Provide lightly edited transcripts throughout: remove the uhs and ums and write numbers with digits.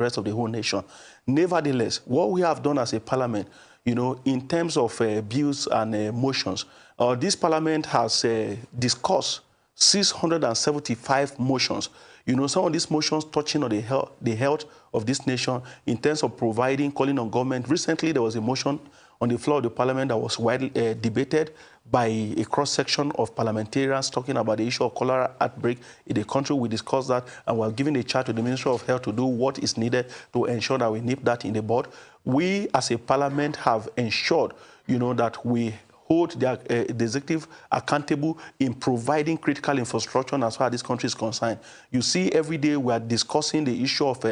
rest of the whole nation. Nevertheless, what we have done as a parliament, in terms of bills and motions, this parliament has discussed 675 motions. Some of these motions touching on the health of this nation in terms of calling on government. Recently, there was a motion on the floor of the parliament that was widely debated by a cross-section of parliamentarians talking about the issue of cholera outbreak in the country. We discussed that, and we're giving a charge to the Ministry of Health to do what is needed to ensure that we nip that in the bud. We, as a parliament, have ensured, that we hold the executive accountable in providing critical infrastructure as far as this country is concerned. You see, every day we are discussing the issue of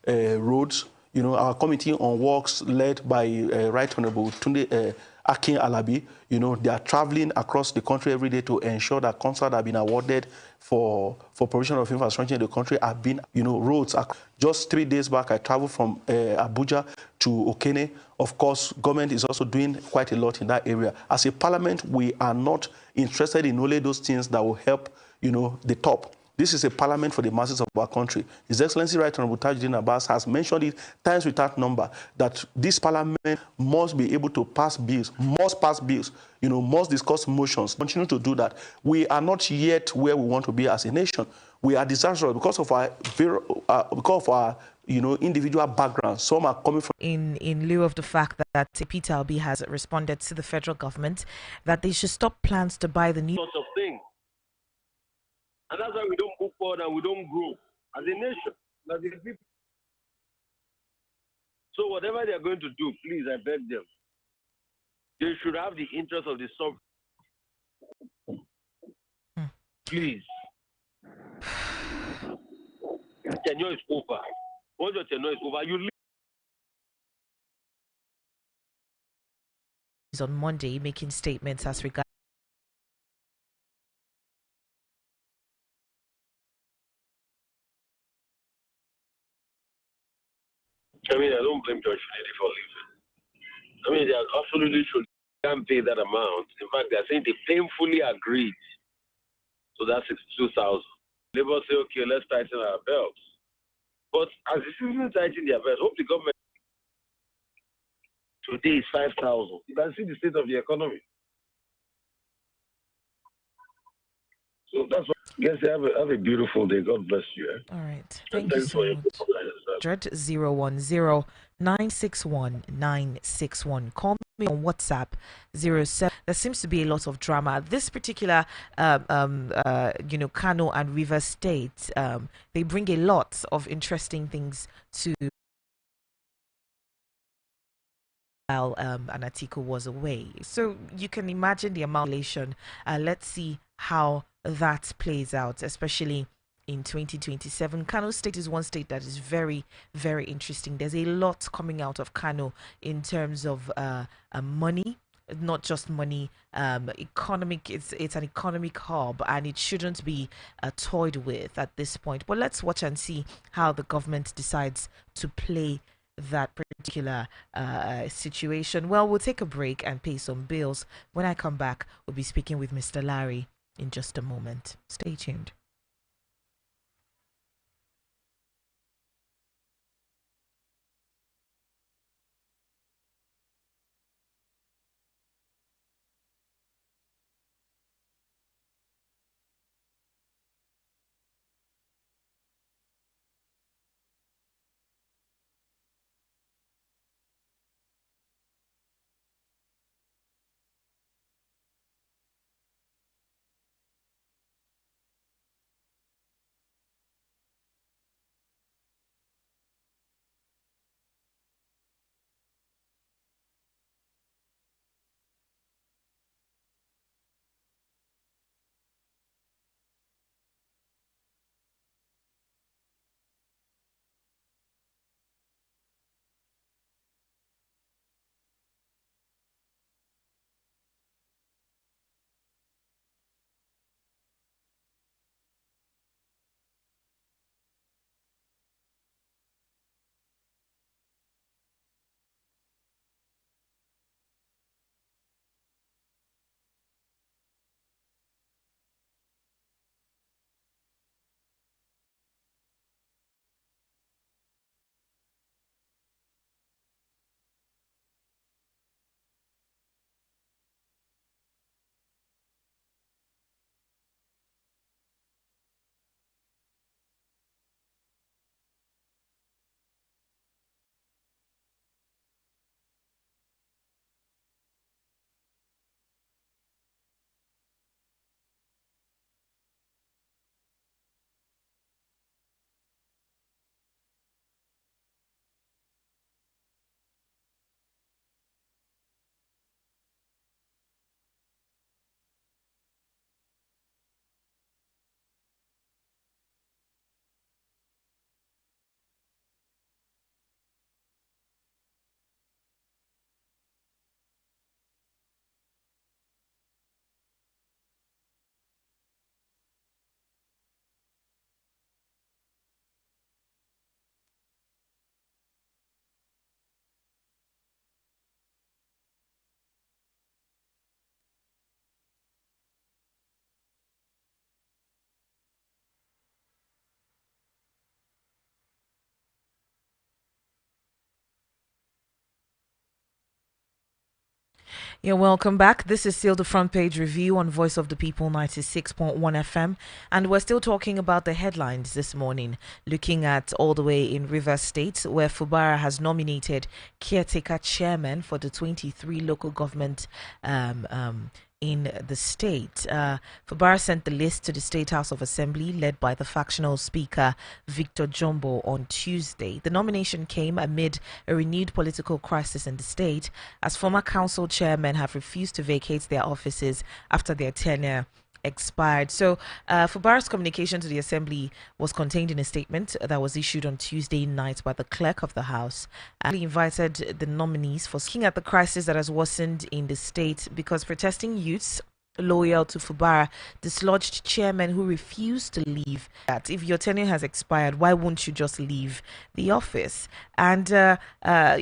roads. Our committee on works led by Right Honorable Tunde Akin Alabi, they are traveling across the country every day to ensure that contracts have been awarded for provision of infrastructure in the country have been, roads. Just 3 days back, I traveled from Abuja to Okene. Of course, government is also doing quite a lot in that area. As a parliament, we are not interested in only those things that will help, the top. This is a parliament for the masses of our country. His Excellency Right Honorable Tajuddin Abbas has mentioned it times without number that this parliament must be able to pass bills, must discuss motions, continue to do that. We are not yet where we want to be as a nation. We are disastrous because of our individual backgrounds. Some are coming from... In lieu of the fact that Peter Obi has responded to the federal government that they should stop plans to buy the new... sorts of things. And that's why we don't move forward and we don't grow as a nation, as a people. So whatever they are going to do, please, I beg them, they should have the interest of the sovereign. Please. Tenure is over. Once your tenure is over, you leave. On Monday, making statements as regards... I mean, I don't blame George Finidi for leaving. I mean, they are absolutely should can't pay that amount. In fact, they are saying they painfully agreed. So that's 62,000. Labour say, okay, let's tighten our belts. But as the citizens tighten their belts, hope the government today is 5,000. You can see the state of the economy. So that's what. Yes, have a beautiful day. God bless you. All right. Thank you so much. 010-961-961. Call me on WhatsApp 07. There seems to be a lot of drama. This particular, Kano and River State, they bring a lot of interesting things to. While an article was away, so you can imagine the amount of elation. Let's see how that plays out, especially in 2027. Kano State is one state that is very, very interesting. There's a lot coming out of Kano in terms of money, not just money, economic. It's an economic hub, and it shouldn't be toyed with at this point. But let's watch and see how the government decides to play that particular situation. Well, we'll take a break and pay some bills. When I come back, we'll be speaking with Mr. Larry in just a moment. Stay tuned. Yeah, welcome back. This is still the front page review on Voice of the People 96.1 FM. And we're still talking about the headlines this morning, looking at all the way in Rivers State, where Fubara has nominated caretaker chairman for the 23 local government in the state. Fubara sent the list to the State House of Assembly, led by the factional speaker Victor Jumbo, on Tuesday. The nomination came amid a renewed political crisis in the state, as former council chairmen have refused to vacate their offices after their tenure expired. So, Fubara's communication to the Assembly was contained in a statement that was issued on Tuesday night by the clerk of the House. He invited the nominees for looking at the crisis that has worsened in the state because protesting youths loyal to Fubara dislodged chairmen who refused to leave. That if your tenure has expired, why won't you just leave the office? And look at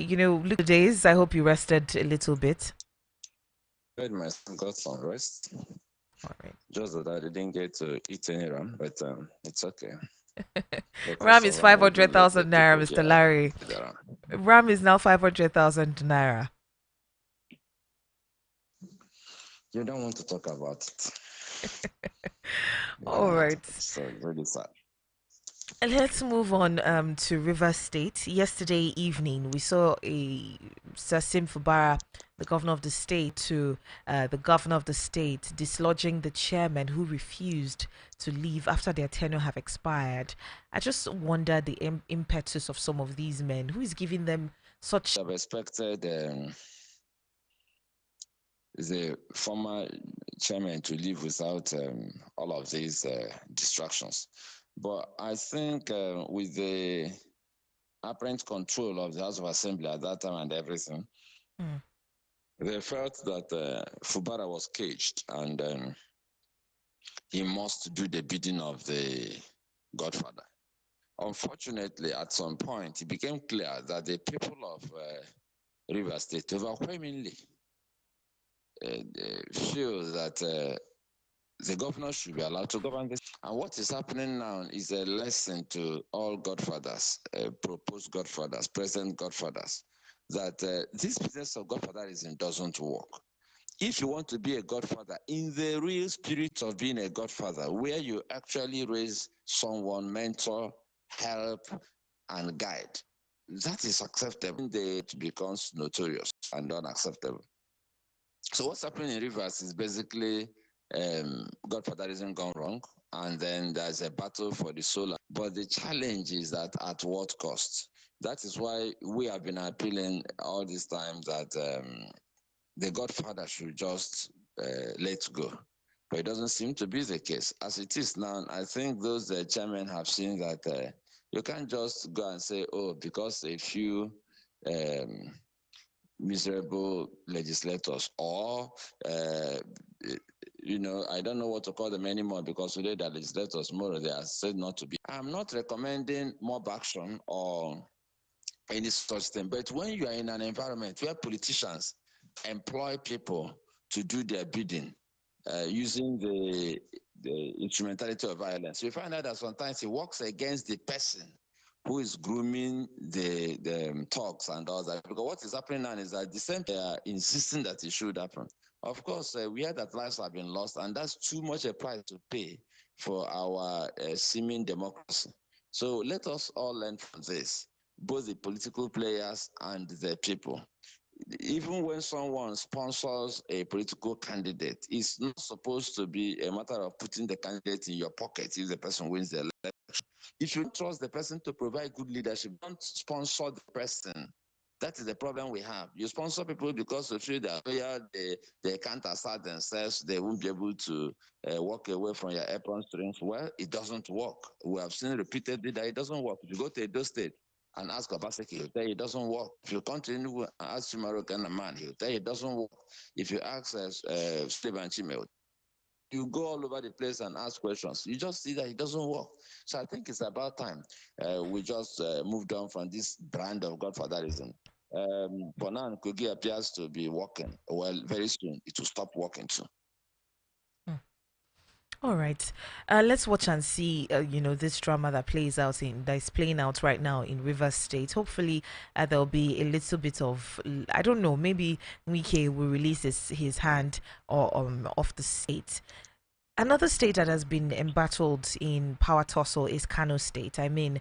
the days. I hope you rested a little bit. Got some rest. All right. Just that I didn't get to eat any ram, but it's okay. Ram is 500,000 naira, Mr. Larry. Ram is now 500,000 naira. You don't want to talk about it. All right. So really sad. Let's move on to Rivers State. Yesterday evening, we saw Sir Sim Fubara, the governor of the state, dislodging the chairman who refused to leave after their tenure have expired. I just wonder the impetus of some of these men. Who is giving them such... I've expected the former chairman to leave without all of these distractions. But I think with the apparent control of the House of Assembly at that time and everything, they felt that Fubara was caged and he must do the bidding of the Godfather. Unfortunately, at some point, it became clear that the people of Rivers State overwhelmingly feel that the governor should be allowed to govern this. And what is happening now is a lesson to all godfathers, proposed godfathers, present godfathers, that this business of godfatherism doesn't work. If you want to be a godfather in the real spirit of being a godfather, where you actually raise someone, mentor, help, and guide, that is acceptable. It becomes notorious and unacceptable. So what's happening in Rivers is basically godfatherism gone wrong, and then there's a battle for the solar. But the challenge is that at what cost? That is why we have been appealing all this time that the godfather should just let go. But it doesn't seem to be the case. As it is now, I think those chairmen have seen that you can't just go and say, oh, because a few miserable legislators or I don't know what to call them anymore, because today the legislators more they are said not to be. I'm not recommending mob action or any such thing, but when you are in an environment where politicians employ people to do their bidding using the instrumentality of violence, you find out that sometimes it works against the person who is grooming the talks and all that. Because what is happening now is that the same they are insisting that it should happen. Of course, we heard that lives have been lost, and that's too much a price to pay for our seeming democracy. So let us all learn from this, both the political players and the people. Even when someone sponsors a political candidate, it's not supposed to be a matter of putting the candidate in your pocket if the person wins the election. If you trust the person to provide good leadership, don't sponsor the person. That is the problem we have. You sponsor people because you feel that they can't assert themselves, they won't be able to walk away from your apron strings. Well, it doesn't work. We have seen repeatedly that it doesn't work. If you go to Edo State and ask Obaseki, he'll tell you it doesn't work. If you continue and ask Chimarokan man, he'll tell you it doesn't work. If you ask Steve and Chimel, you go all over the place and ask questions. You just see that it doesn't work. So I think it's about time we just moved on from this brand of godfatherism. For now, Kogi appears to be working. Well, very soon it will stop working too. All right. Let's watch and see, this drama that is playing out right now in Rivers State. Hopefully, there'll be a little bit of, I don't know, maybe Wike will release his hand or off the state. Another state that has been embattled in power tussle is Kano State. I mean,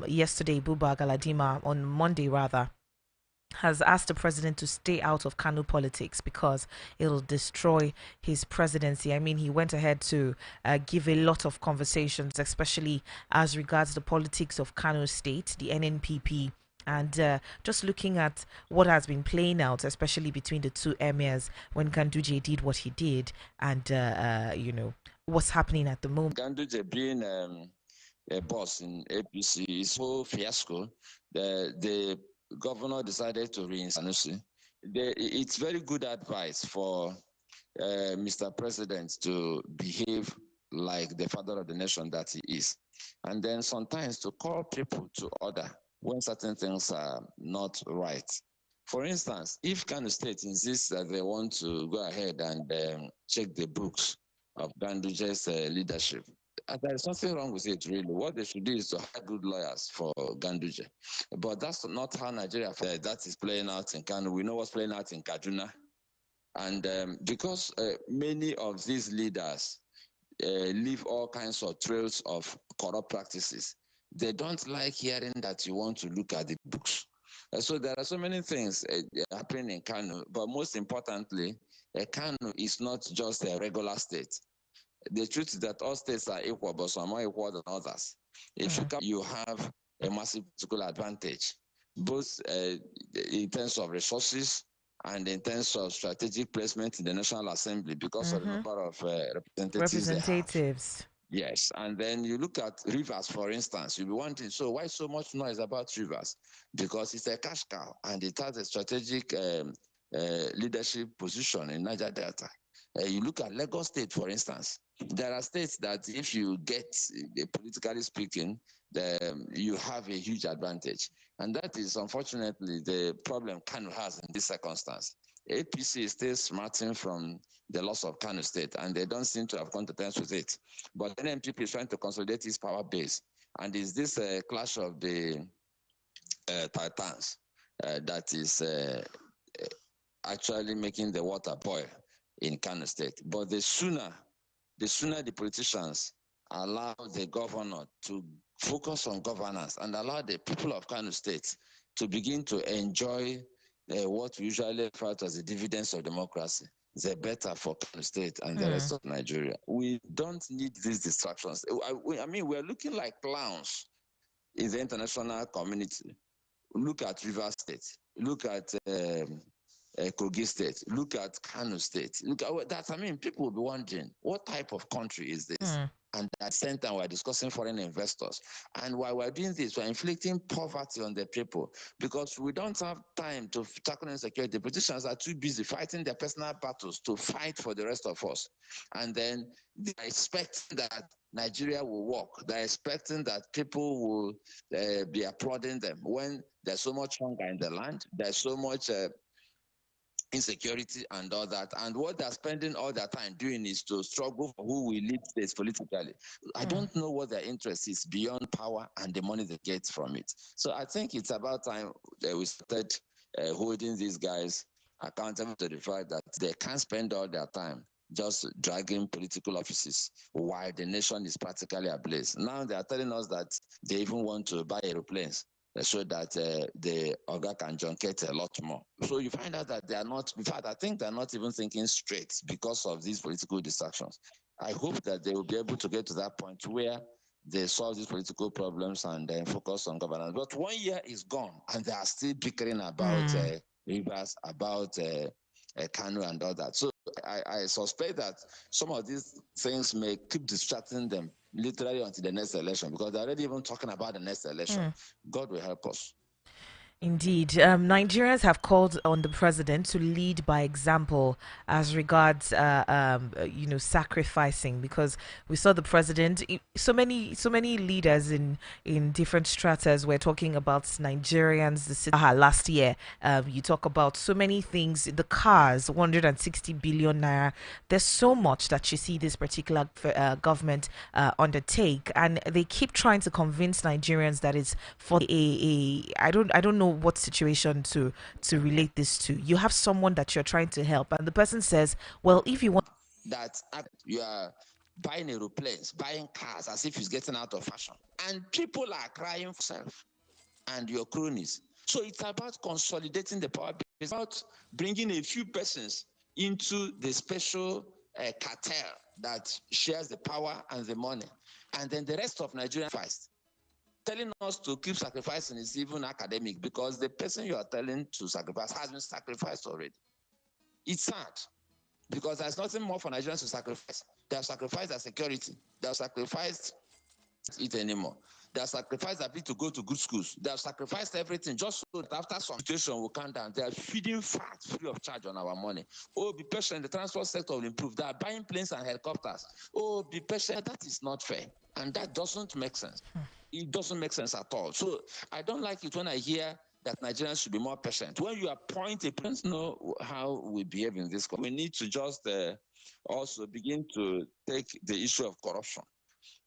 yesterday, Buba Galadima, on Monday rather, has asked the president to stay out of Kanu politics because it'll destroy his presidency. I mean, he went ahead to give a lot of conversations, especially as regards the politics of Kanu State, the NNPP, and just looking at what has been playing out, especially between the two emirs when Ganduje did what he did, and what's happening at the moment. Ganduje being a boss in APC is so fiasco. The governor decided to reinstate. It's very good advice for Mr. President to behave like the father of the nation that he is, and then sometimes to call people to order when certain things are not right. For instance, if Kano State insists that they want to go ahead and check the books of Ganduje's leadership, there's nothing wrong with it, really. What they should do is to hire good lawyers for Ganduje. But that's not how Nigeria, that is playing out in Kano. We know what's playing out in Kaduna. And because many of these leaders leave all kinds of trails of corrupt practices, they don't like hearing that you want to look at the books. So there are so many things happening in Kano, but most importantly, Kano is not just a regular state. The truth is that all states are equal, but some are more equal than others. If you have a massive political advantage, both in terms of resources and in terms of strategic placement in the National Assembly because of the number of representatives they have. Yes, and then you look at Rivers, for instance, you'll be wondering, so why so much noise about Rivers? Because it's a cash cow and it has a strategic leadership position in Niger Delta. You look at Lagos State, for instance. There are states that if you get, politically speaking, you have a huge advantage. And that is, unfortunately, the problem Kano has in this circumstance. APC is still smarting from the loss of Kano State, and they don't seem to have come to terms with it. But the NPP is trying to consolidate its power base. And is this clash of the titans that is actually making the water boil in Kano State? But the sooner the politicians allow the governor to focus on governance and allow the people of Kano State to begin to enjoy what we usually refer to as the dividends of democracy, the better for Kano State and the rest of Nigeria. We don't need these distractions. I mean, we're looking like clowns in the international community. Look at Rivers State. Look at Kogi State. Look at Kano State. Look at that. I mean, people will be wondering, what type of country is this? And at the same time, we're discussing foreign investors. And while we're doing this, we're inflicting poverty on the people because we don't have time to tackle insecurity. The politicians are too busy fighting their personal battles to fight for the rest of us. And then they're expecting that Nigeria will work. They're expecting that people will be applauding them when there's so much hunger in the land, there's so much insecurity and all that. And what they're spending all their time doing is to struggle for who will lead states politically. I don't know what their interest is beyond power and the money they get from it. So I think it's about time that we started holding these guys accountable to the fact that they can't spend all their time just dragging political offices while the nation is practically ablaze. Now they are telling us that they even want to buy aeroplanes so that the Oga can junkette a lot more. So you find out that they are not, in fact, I think they're not even thinking straight because of these political distractions. I hope that they will be able to get to that point where they solve these political problems and then focus on governance. But 1 year is gone and they are still bickering about Rivers, about Kanu and all that. So I suspect that some of these things may keep distracting them literally until the next election because they're already even talking about the next election. God will help us. Indeed, Nigerians have called on the president to lead by example as regards, sacrificing. Because we saw the president, so many leaders in different stratas were talking about Nigerians. Last year, you talk about so many things. The cars, 160 billion naira. There's so much that you see this particular government undertake, and they keep trying to convince Nigerians that it's for I don't know what situation to relate this to. You have someone that you're trying to help, and the person says, well, if you want that you are buying aeroplanes, buying cars as if it's getting out of fashion, and people are crying for self and your cronies. So it's about consolidating the power base, it's about bringing a few persons into the special cartel that shares the power and the money, and then the rest of Nigeria first. Telling us to keep sacrificing is even academic, because the person you are telling to sacrifice has been sacrificed already. It's sad, because there's nothing more for Nigerians to sacrifice. They have sacrificed their security. They have sacrificed it anymore. They have sacrificed their ability to go to good schools. They have sacrificed everything just so that after some situation will come down, they are feeding fat free of charge on our money. Oh, be patient. The transport sector will improve. They are buying planes and helicopters. Oh, be patient. That is not fair. And that doesn't make sense. It doesn't make sense at all. So I don't like it when I hear that Nigerians should be more patient. When you appoint a president, know how we behave in this country. We need to just also begin to take the issue of corruption.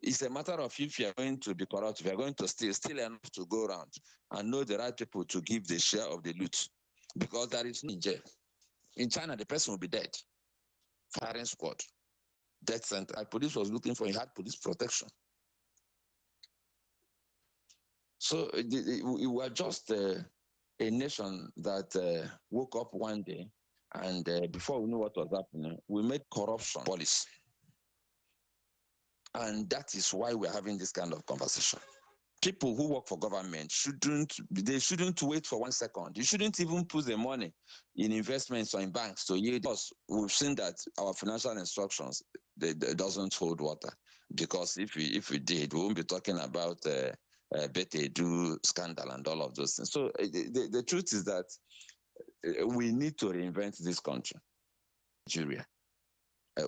It's a matter of if you're going to be corrupt, if you're going to steal enough to go around and know the right people to give the share of the loot. Because there is no in jail. In China, the person will be dead. Firing squad, death center. The police was looking for, he had police protection. So we were just a nation that woke up one day, and before we knew what was happening, we made corruption policy. And that is why we're having this kind of conversation. People who work for government shouldn't wait for 1 second. You shouldn't even put the money in investments or in banks to yield us. We've seen that our financial instructions they doesn't hold water, because if we did, we won't be talking about Betedu scandal and all of those things. So the truth is that we need to reinvent this country, Nigeria.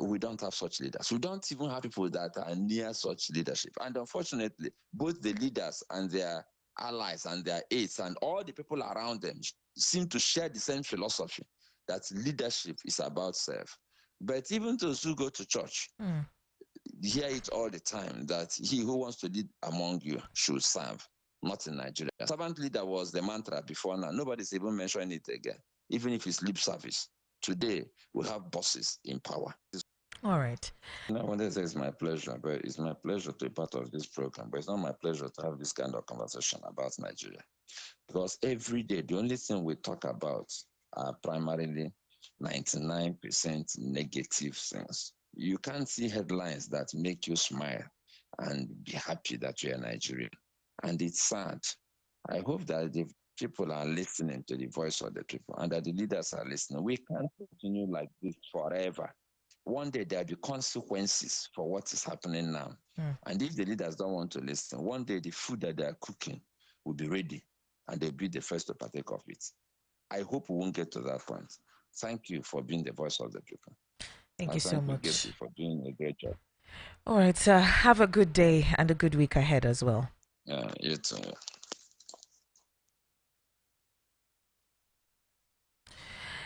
We don't have such leaders. We don't even have people that are near such leadership. And unfortunately, both the leaders and their allies and their aides and all the people around them seem to share the same philosophy, that leadership is about self. But even those who go to church hear it all the time, that he who wants to lead among you should serve, not in Nigeria. Servant leader was the mantra before now. Nobody's even mentioning it again, even if it's lip service. Today, we have bosses in power. All right. I want to say it's my pleasure, but it's my pleasure to be part of this program. But it's not my pleasure to have this kind of conversation about Nigeria. Because every day, the only thing we talk about are primarily 99% negative things. You can't see headlines that make you smile and be happy that you're a Nigerian. And it's sad. I hope that the people are listening to the voice of the people and that the leaders are listening. We can't continue like this forever. One day there'll be consequences for what is happening now. And if the leaders don't want to listen, one day the food that they are cooking will be ready and they'll be the first to partake of it. I hope we won't get to that point. Thank you for being the voice of the people. Thank you so much. Thank you for doing a great job. All right. Have a good day and a good week ahead as well. Yeah, you too.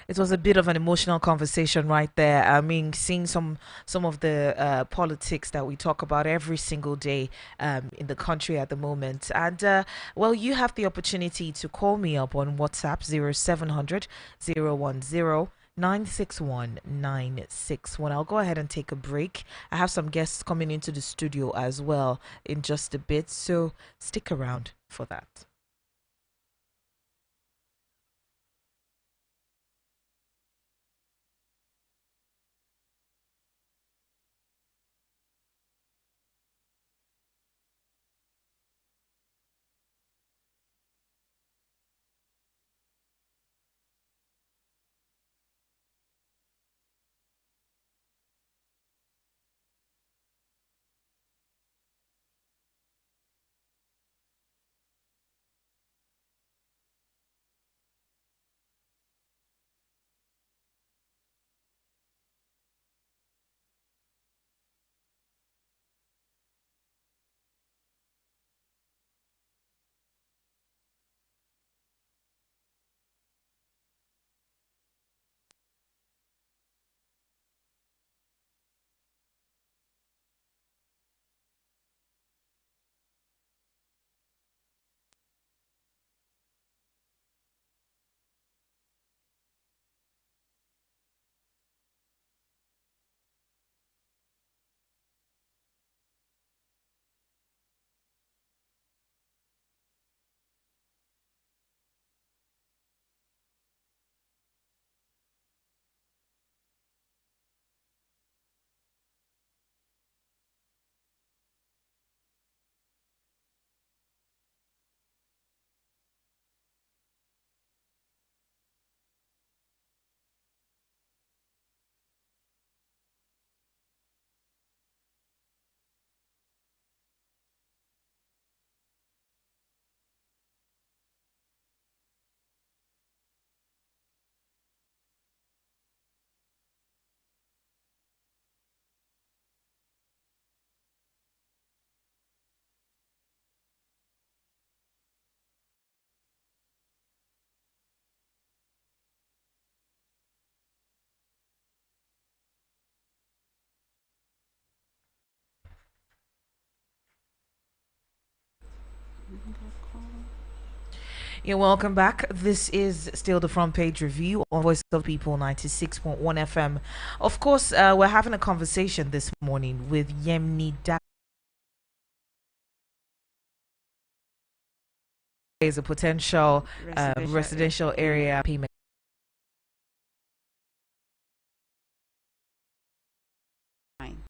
It was a bit of an emotional conversation right there. I mean, seeing some of the politics that we talk about every single day in the country at the moment. And well, you have the opportunity to call me up on WhatsApp 0700 010 961 I'll go ahead and take a break. I have some guests coming into the studio as well in just a bit, so stick around for that. You're welcome back. This is still the front page review on Voice of People 96.1 FM. Of course, we're having a conversation this morning with Yemni Da. Is a potential residential area payment